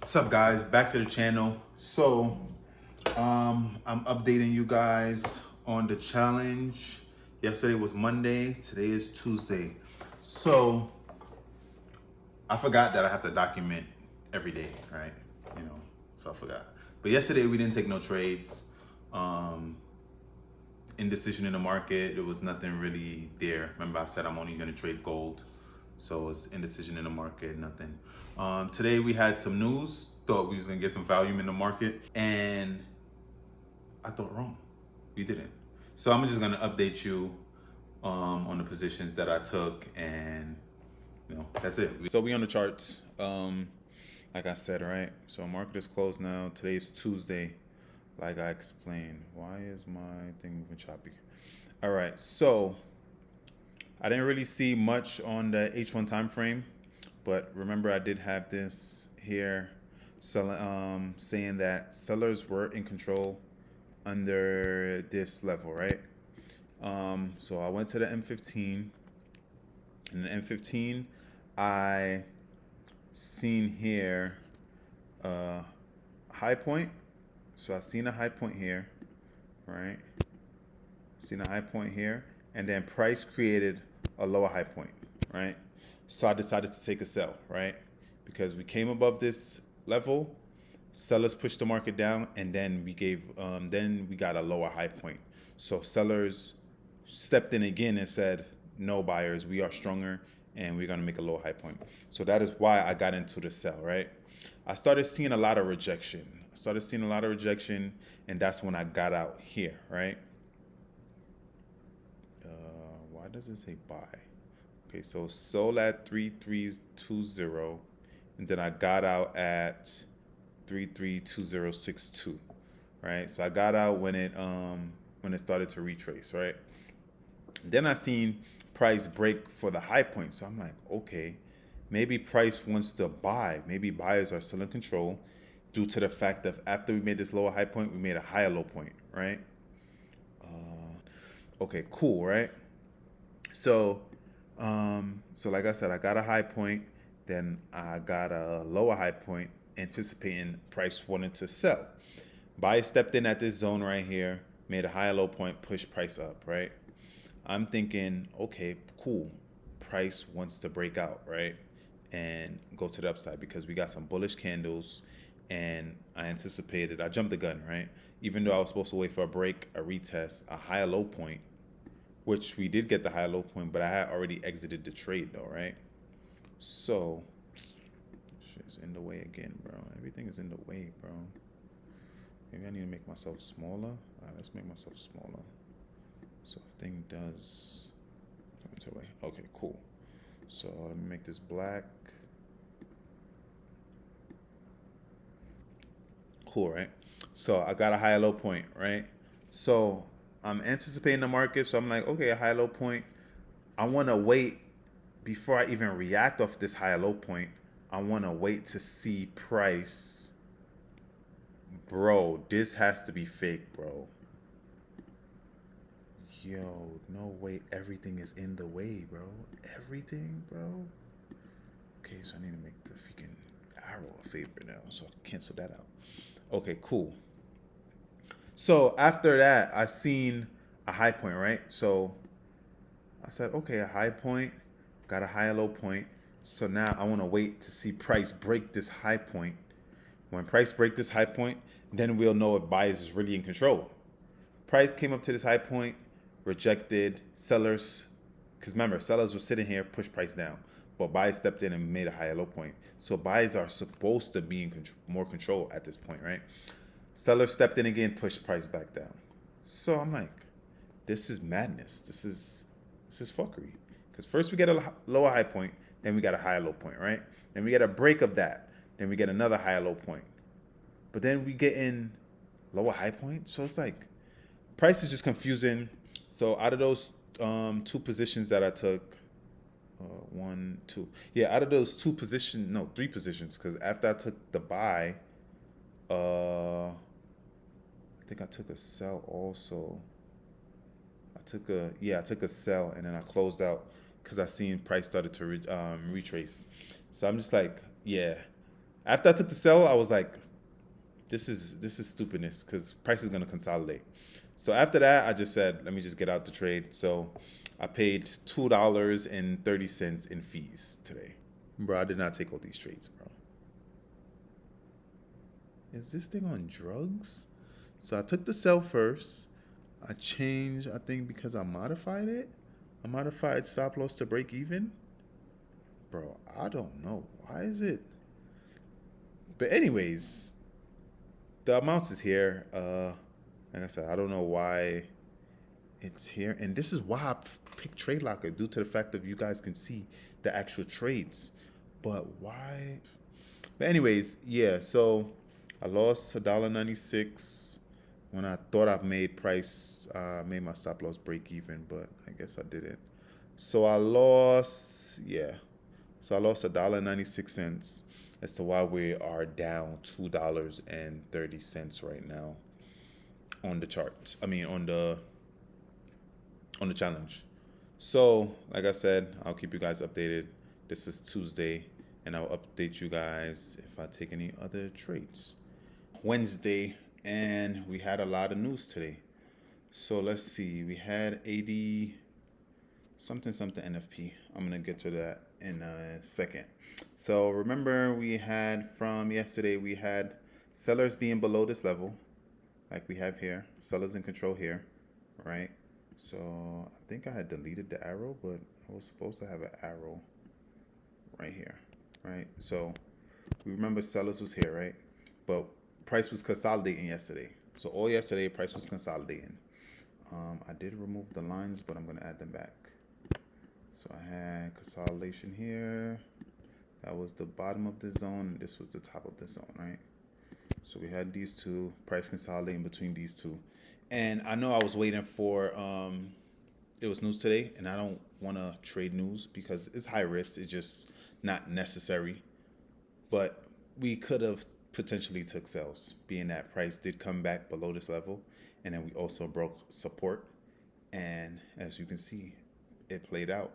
What's up, guys? Back to the channel. I'm updating you guys on the challenge. Yesterday was Monday, today is Tuesday. So I forgot that I have to document every day, right? So I forgot. But yesterday we didn't take no trades. Indecision in the market, there was nothing really there. Remember I said I'm only gonna trade gold. So it's indecision in the market, nothing. Today we had some news, thought we was gonna get some volume in the market, and I thought wrong. We didn't. So I'm just gonna update you on the positions that I took, and that's it. So we on the charts. Like I said, right? So market is closed now. Today's Tuesday. Like I explained. Why is my thing moving choppy? All right, so I didn't really see much on the H1 time frame, but remember I did have this here saying that sellers were in control under this level, right? So I went to the M15. In the M15, I seen here a high point. So I seen a high point here, right? Seen a high point here, and then price created a lower high point, right? So I decided to take a sell, right? Because we came above this level, sellers pushed the market down, and then we got a lower high point. So sellers stepped in again and said, no buyers, we are stronger and we're gonna make a lower high point. So that is why I got into the sell, right? I started seeing a lot of rejection. And that's when I got out here, right? Why does it say buy? Okay, so sold at 3320, and then I got out at 332062, right? So I got out when it started to retrace, right? Then I seen price break for the high point, so I'm like, okay, maybe price wants to buy. Maybe buyers are still in control due to the fact that after we made this lower high point, we made a higher low point, right? Okay, cool, right? So like I said, I got a high point, then I got a lower high point, anticipating price wanted to sell. Buyer stepped in at this zone right here, made a higher low point, pushed price up, right? I'm thinking, okay, cool. Price wants to break out, right? And go to the upside because we got some bullish candles, and I jumped the gun, right? Even though I was supposed to wait for a break, a retest, a higher low point, which we did get the high low point, but I had already exited the trade though, right? So shit's in the way again, bro. Everything is in the way, bro. Maybe I need to make myself smaller. All right, let's make myself smaller. So if thing does come into the way. Okay, cool. So let me make this black. Cool, right? So I got a high low point, right? So I'm anticipating the market, so I'm like, okay, a high low point. I want to wait before I even react off this high low point. I want to wait to see price. Bro, this has to be fake, bro. Yo, no way. Everything is in the way, bro. Everything, bro. Okay, so I need to make the freaking arrow a favor now, so I can cancel that out. Okay, cool. So after that, I seen a high point, right? So I said, okay, a high point, got a high low point. So now I want to wait to see price break this high point. When price break this high point, then we'll know if buyers is really in control. Price came up to this high point, rejected sellers, because remember, sellers were sitting here, pushed price down, but buyers stepped in and made a higher low point. So buyers are supposed to be in more control at this point, right? Sellers stepped in again, pushed price back down. So I'm like, this is madness. This is fuckery. Because first we get a lower high point, then we got a higher low point, right? Then we get a break of that, then we get another higher low point. But then we get in lower high point. So it's like, price is just confusing. So out of those two positions that I took, out of those three positions, because after I took the buy, I think I took a sell also. I took a sell, and then I closed out because I seen price started to retrace. So I'm just like, yeah, After I took the sell, I was like, this is stupidness because price is gonna consolidate. So after that, I just said, let me just get out the trade. So I paid $2.30 in fees today. Bro, I did not take all these trades, bro. Is this thing on drugs? So I took the sell first. I changed, I think because I modified it. I modified stop loss to break even. Bro, I don't know. Why is it? But anyways, the amounts is here. Like I said, I don't know why it's here. And this is why I picked Trade Locker, due to the fact that you guys can see the actual trades. But why? But anyways, yeah, so I lost $1.96 when I thought I made my stop loss break even, but I guess I didn't. So I lost, yeah. So I lost $1.96 as to why we are down $2.30 right now on the chart. I mean on the challenge. So, like I said, I'll keep you guys updated. This is Tuesday, and I'll update you guys if I take any other trades. Wednesday, and we had a lot of news today. So let's see. We had 80 something something NFP. I'm gonna get to that in a second. So remember, we had from yesterday, we had sellers being below this level, like we have here. Sellers in control here, right? So I think I had deleted the arrow, but I was supposed to have an arrow right here, right? So we remember sellers was here, right? But price was consolidating yesterday. So all yesterday, price was consolidating. I did remove the lines, but I'm gonna add them back. So I had consolidation here. That was the bottom of the zone. This was the top of the zone, right? So we had these two, price consolidating between these two. And I know I was waiting for, it was news today, and I don't want to trade news because it's high risk. It's just not necessary. But we could have potentially took sales, being that price did come back below this level. And then we also broke support. And as you can see, it played out.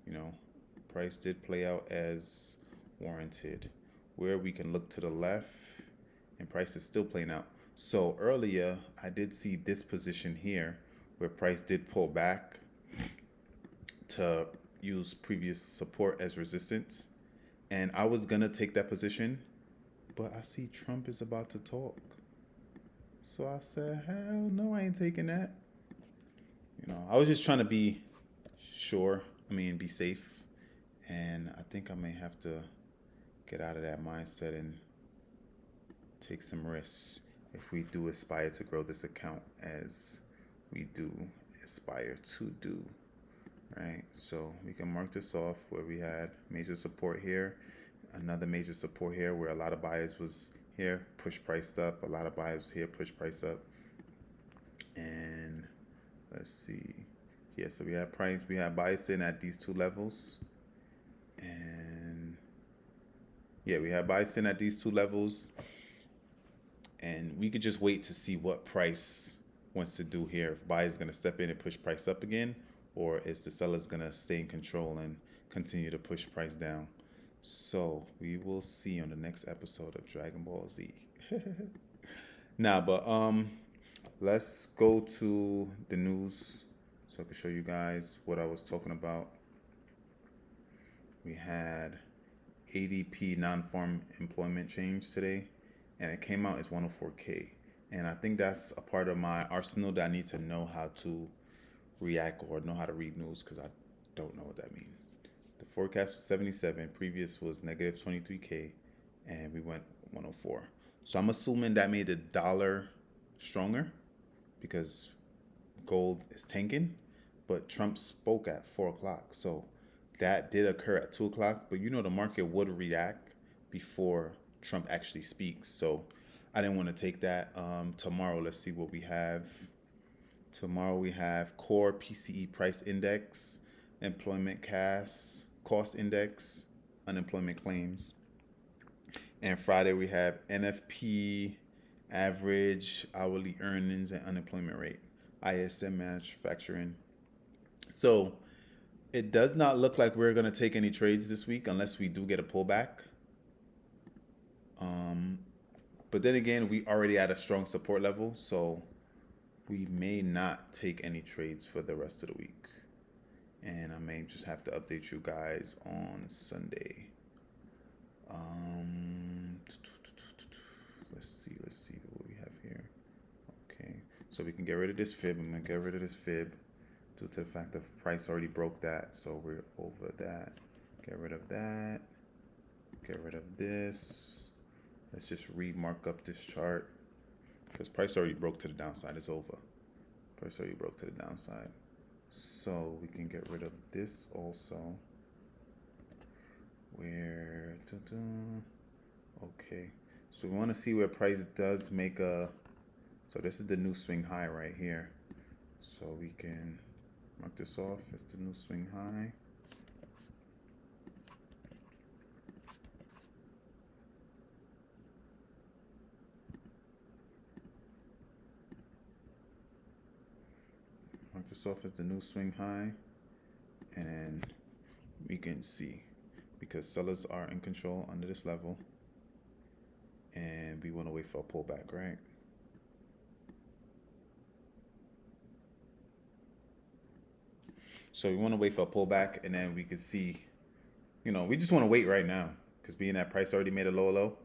You know, price did play out as warranted. Where we can look to the left, and price is still playing out. So earlier, I did see this position here where price did pull back to use previous support as resistance. And I was going to take that position, but I see Trump is about to talk. So I said, hell no, I ain't taking that. You know, I was just trying to be sure, be safe. And I think I may have to get out of that mindset and take some risks if we do aspire to grow this account as we do aspire to do, right? So we can mark this off where we had major support here, another major support here where a lot of buyers was here, push price up, a lot of buyers here, push price up. And let's see, yeah, so we have buyers sitting at these two levels. And yeah, we have buyers sitting at these two levels. And we could just wait to see what price wants to do here. If buyer's going to step in and push price up again, or is the seller's going to stay in control and continue to push price down. So we will see on the next episode of Dragon Ball Z. But let's go to the news so I can show you guys what I was talking about. We had ADP non-farm employment change today, and it came out as 104K. And I think that's a part of my arsenal that I need to know how to react or know how to read news, because I don't know what that means. The forecast was 77, previous was negative 23K, and we went 104. So I'm assuming that made the dollar stronger because gold is tanking, but Trump spoke at 4 o'clock. So that did occur at 2 o'clock, but the market would react before Trump actually speaks. So I didn't want to take that. Tomorrow, let's see what we have. Tomorrow we have core PCE price index, employment cost index, unemployment claims. And Friday we have NFP, average hourly earnings and unemployment rate, ISM manufacturing. So it does not look like we're going to take any trades this week unless we do get a pullback. But then again, we already at a strong support level, so we may not take any trades for the rest of the week. And I may just have to update you guys on Sunday. Let's see what we have here. Okay, so we can get rid of this fib. I'm gonna get rid of this fib due to the fact that the price already broke that, so we're over that. Get rid of that. Get rid of this. Let's just remark up this chart because price already broke to the downside. It's over. Price already broke to the downside. So we can get rid of this also. Where, okay. So we want to see where price does make a, so this is the new swing high right here. So we can mark this off as the new swing high. Mark this off as the new swing high, and then we can see because sellers are in control under this level, and we want to wait for a pullback, right? So we want to wait for a pullback, and then we can see, we just want to wait right now because being that price already made a lower low,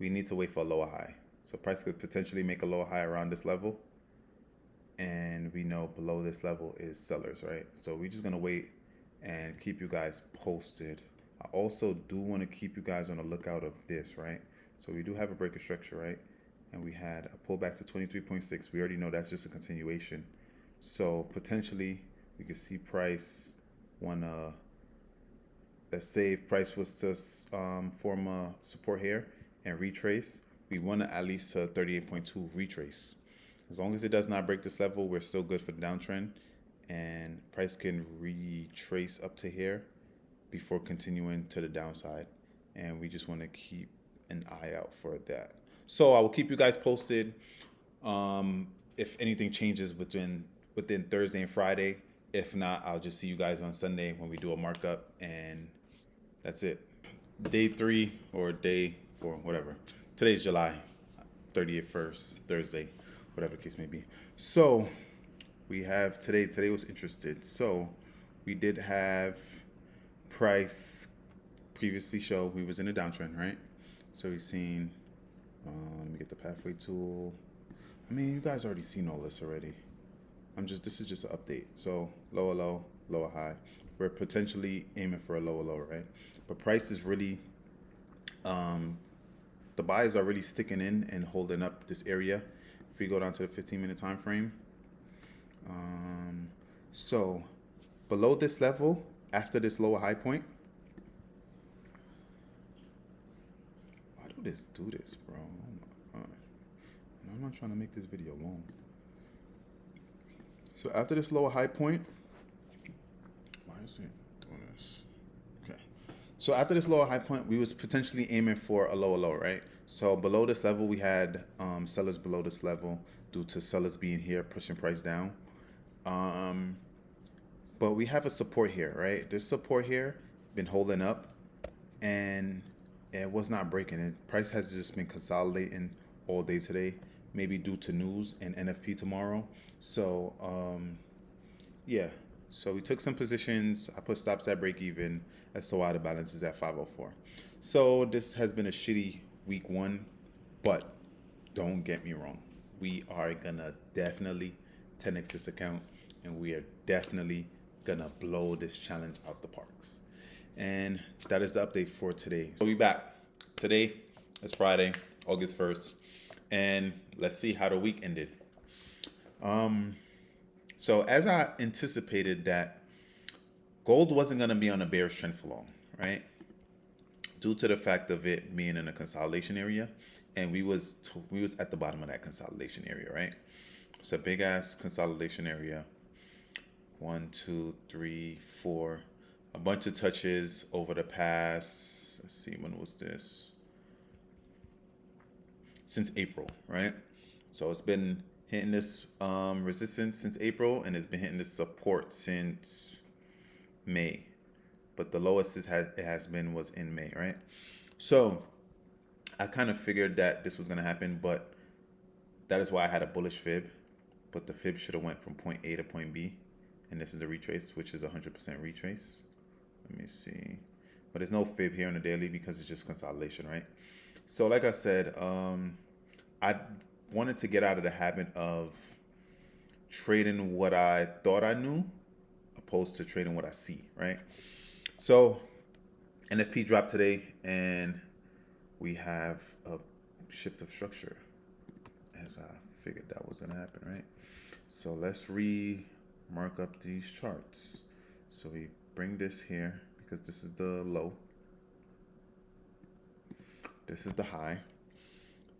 we need to wait for a lower high. So price could potentially make a lower high around this level. And we know below this level is sellers, right? So we're just gonna wait and keep you guys posted. I also do want to keep you guys on the lookout of this, right? So we do have a breaker structure, right? And we had a pullback to 23.6. We already know that's just a continuation. So potentially we could see price wanna, let's say if price was to form a support here and retrace, we want to at least 38.2 retrace. As long as it does not break this level, we're still good for the downtrend, and price can retrace up to here before continuing to the downside. And we just want to keep an eye out for that. So I will keep you guys posted if anything changes within Thursday and Friday. If not, I'll just see you guys on Sunday when we do a markup, and that's it. Day 3 or day 4, whatever. Today's July 30th, 1st, Thursday, whatever the case may be. So we have today was interested. So we did have price previously show we was in a downtrend, right? So we've seen, let me get the pathway tool. I mean, you guys already seen all this already. This is just an update. So lower low, lower high. We're potentially aiming for a lower low, right? But price is really, the buys are really sticking in and holding up this area. If we go down to the 15-minute time frame, so below this level, after this lower high point, why do this, bro? Oh my gosh. I'm not trying to make this video long. So after this lower high point, why is it doing this? Okay. So after this lower high point, we was potentially aiming for a lower low, right? So below this level, we had sellers below this level due to sellers being here, pushing price down. But we have a support here, right? This support here been holding up, and it was not breaking it. Price has just been consolidating all day today, maybe due to news and NFP tomorrow. So yeah, so we took some positions. I put stops at break even as to why the balance is at 504. So this has been a shitty week 1, but don't get me wrong, we are gonna definitely 10x this account, and we are definitely gonna blow this challenge out the parks. And that is the update for today. So we back. Today is Friday, August 1st, and let's see how the week ended. So as I anticipated that gold wasn't gonna be on a bearish trend for long, right? Due to the fact of it being in a consolidation area, and we was at the bottom of that consolidation area, right? It's a big ass consolidation area. 1, 2, 3, 4, a bunch of touches over the past, let's see, when was this? Since April, right? So it's been hitting this resistance since April, and it's been hitting this support since May. But the lowest it has been was in May, right? So I kind of figured that this was going to happen, but that is why I had a bullish fib. But the fib should have went from point A to point B. And this is a retrace, which is 100% retrace. Let me see. But there's no fib here on the daily because it's just consolidation, right? So like I said, I wanted to get out of the habit of trading what I thought I knew opposed to trading what I see, right? So NFP dropped today and we have a shift of structure as I figured that was gonna happen, right? So let's mark up these charts. So we bring this here because this is the low. This is the high.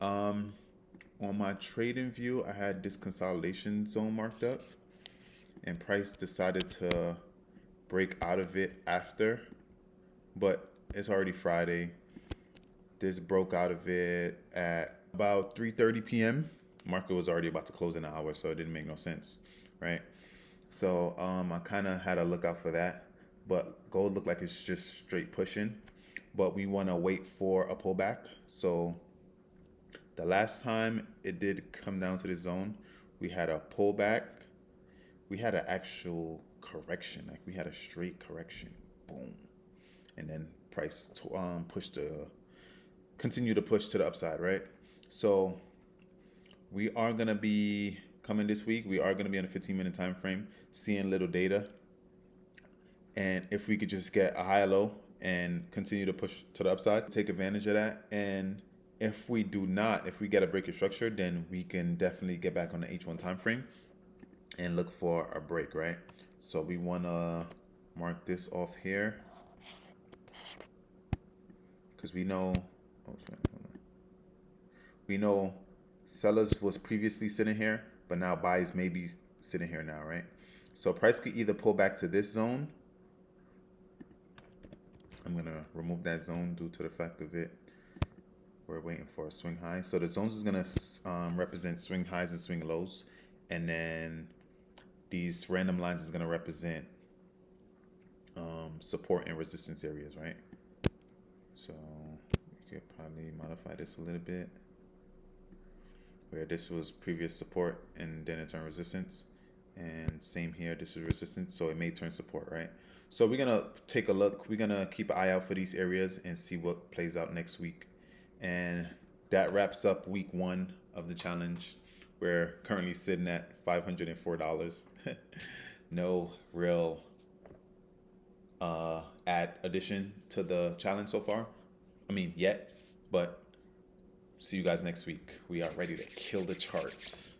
On my trading view, I had this consolidation zone marked up, and price decided to break out of it after, but it's already Friday. This broke out of it at about 3:30 p.m. Market was already about to close in an hour, so it didn't make no sense, right? So I kind of had a look out for that, but gold looked like it's just straight pushing, but we want to wait for a pullback. So the last time it did come down to the zone, we had a pullback. We had an actual correction, like we had a straight correction, boom, and then price continue to push to the upside, right? So we are gonna be coming this week. We are gonna be on a 15-minute time frame, seeing little data, and if we could just get a high low and continue to push to the upside, take advantage of that. And if we do not, if we get a break of structure, then we can definitely get back on the H1 time frame and look for a break, right? So we want to mark this off here because we know, we know sellers was previously sitting here, but now buys may be sitting here now, right? So price could either pull back to this zone. I'm gonna remove that zone due to the fact of it. We're waiting for a swing high. So the zones is gonna represent swing highs and swing lows, and then these random lines is gonna represent support and resistance areas, right? So we could probably modify this a little bit, where this was previous support and then it turned resistance, and same here, this is resistance, so it may turn support, right? So we're gonna take a look. We're gonna keep an eye out for these areas and see what plays out next week. And that wraps up week 1 of the challenge. We're currently sitting at $504. No real add addition to the challenge so far. I mean, yet, but see you guys next week. We are ready to kill the charts.